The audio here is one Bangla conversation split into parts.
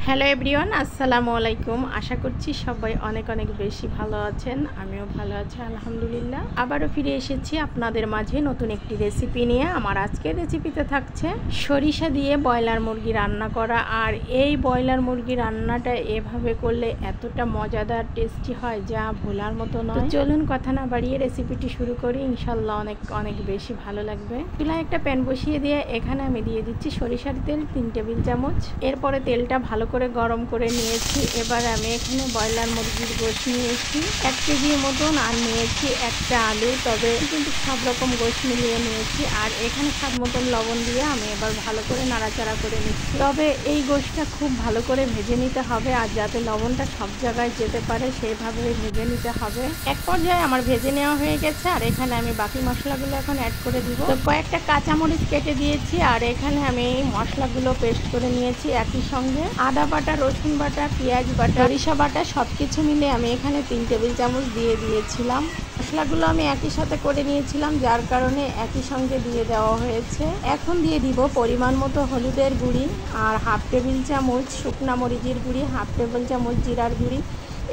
হ্যালো এভরিওয়ান, আসসালামু আলাইকুম। আশা করছি সবাই অনেক অনেক বেশি ভালো আছেন। আমিও ভালো আছি আলহামদুলিল্লাহ। আবারও ফিরে এসেছি আপনাদের মাঝে নতুন একটি রেসিপি নিয়ে। আমার আজকের রেসিপিতে থাকছে সরিষা দিয়ে ব্রয়লার মুরগি রান্না করা। আর এই ব্রয়লার মুরগি রান্নাটা এভাবে করলে এতটা মজাদার টেস্টি হয় যা ভোলার মতো নয়। চলুন কথা না বাড়িয়ে রেসিপিটি শুরু করি, ইনশাল্লাহ অনেক অনেক বেশি ভালো লাগবে। চুলায় একটা প্যান বসিয়ে দিয়ে এখানে আমি দিয়ে দিচ্ছি সরিষার তেল 3 টেবিল চামচ। এরপরে তেলটা ভালো করে গরম করে নিয়েছি। এবার আমি এখানে ব্রয়লার মুরগির গোশত নিয়েছি 1 কেজির মতন, আর নিয়েছি একটা আলু। তবে কিন্তু সব রকম গোশত মিলিয়ে নিয়েছি। আর এখানে স্বাদ মতন লবণ দিয়ে আমি এবার ভালো করে নাড়াচাড়া করে নিচ্ছি। তবে এই গোশতটা খুব ভালো করে ভেজে নিতে হবে, আর যাতে লবণটা সব জায়গায় যেতে পারে সেইভাবে ভেজে নিতে হবে। এক পর্যায়ে আমার ভেজে নেওয়া হয়ে গেছে। আর এখানে আমি বাকি মশলাগুলো এখন অ্যাড করে দিব। তো কয়েকটা কাঁচামরিচ কেটে দিয়েছি। আর এখানে আমি মশলাগুলো পেস্ট করে নিয়েছি। একই সঙ্গে আদা বাটা, রসুন বাটা, পেঁয়াজ বাটা, সরিষা বাটা সবকিছু মিলে আমি এখানে 3 টেবিল চামচ দিয়ে দিয়েছিলাম। মশলাগুলো আমি একই সাথে করে নিয়েছিলাম, যার কারণে একই সঙ্গে দিয়ে দেওয়া হয়েছে। এখন দিয়ে দিব পরিমাণ মতো হলুদের গুঁড়ি, আর 1/2 টেবিল চামচ শুকনা মরিচের গুঁড়ি, 1/2 টেবিল চামচ জিরার গুঁড়ি।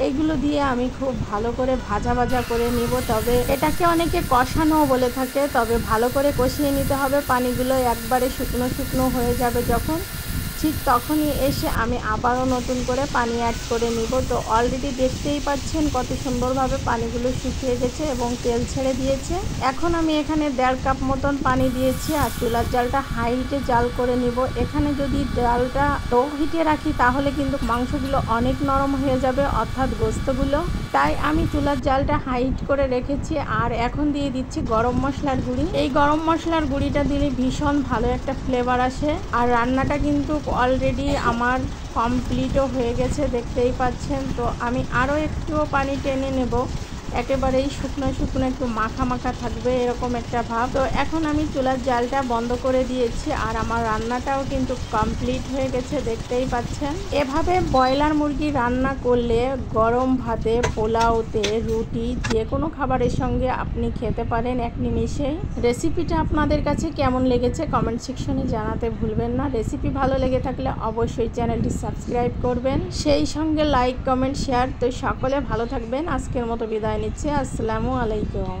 এইগুলো দিয়ে আমি খুব ভালো করে ভাজা ভাজা করে নিব। তবে এটাকে অনেকে কষানো বলে থাকে, তবে ভালো করে কষিয়ে নিতে হবে। পানিগুলো একবারে শুকনো শুকনো হয়ে যাবে যখন, ঠিক তখনই এসে আমি আবারও নতুন করে পানি অ্যাড করে নিব। তো অলরেডি দেখতেই পাচ্ছেন কত সুন্দরভাবে পানিগুলো শুকিয়ে গেছে এবং তেল ছেড়ে দিয়েছে। এখন আমি এখানে 1.5 কাপ মতন পানি দিয়েছি। আর চুলার জালটা হাই হিটে জাল করে নিব। এখানে যদি জালটা লো হিটে রাখি তাহলে কিন্তু মাংসগুলো অনেক নরম হয়ে যাবে, অর্থাৎ গোস্তগুলো। তাই আমি চুলার জালটা হাই হিট করে রেখেছি। আর এখন দিয়ে দিচ্ছি গরম মশলার গুঁড়ি। এই গরম মশলার গুঁড়িটা দিলে ভীষণ ভালো একটা ফ্লেভার আসে। আর রান্নাটা কিন্তু অলরেডি আমার কমপ্লিটও হয়ে গেছে, দেখতেই পাচ্ছেন। তো আমি আরও একটুও পানি টেনে নেব, একেবারেই শুকনো শুকনো একটু মাখা মাখা থাকবে এরকম একটা ভাব। তো এখন আমি চুলার জালটা বন্ধ করে দিয়েছি। আর আমার রান্নাটাও কিন্তু কমপ্লিট হয়ে গেছে, দেখতেই পাচ্ছেন। এভাবে ব্রয়লার মুরগি রান্না করলে গরম ভাতে, পোলাওতে, রুটি, যে কোনো খাবারের সঙ্গে আপনি খেতে পারেন এক নিমেষেই। রেসিপিটা আপনাদের কাছে কেমন লেগেছে কমেন্ট সেকশনে জানাতে ভুলবেন না। রেসিপি ভালো লেগে থাকলে অবশ্যই চ্যানেলটি সাবস্ক্রাইব করবেন, সেই সঙ্গে লাইক, কমেন্ট, শেয়ার। তো সকলে ভালো থাকবেন। আজকের মতো বিদায় নিচ্ছি। আসসালামু আলাইকুম।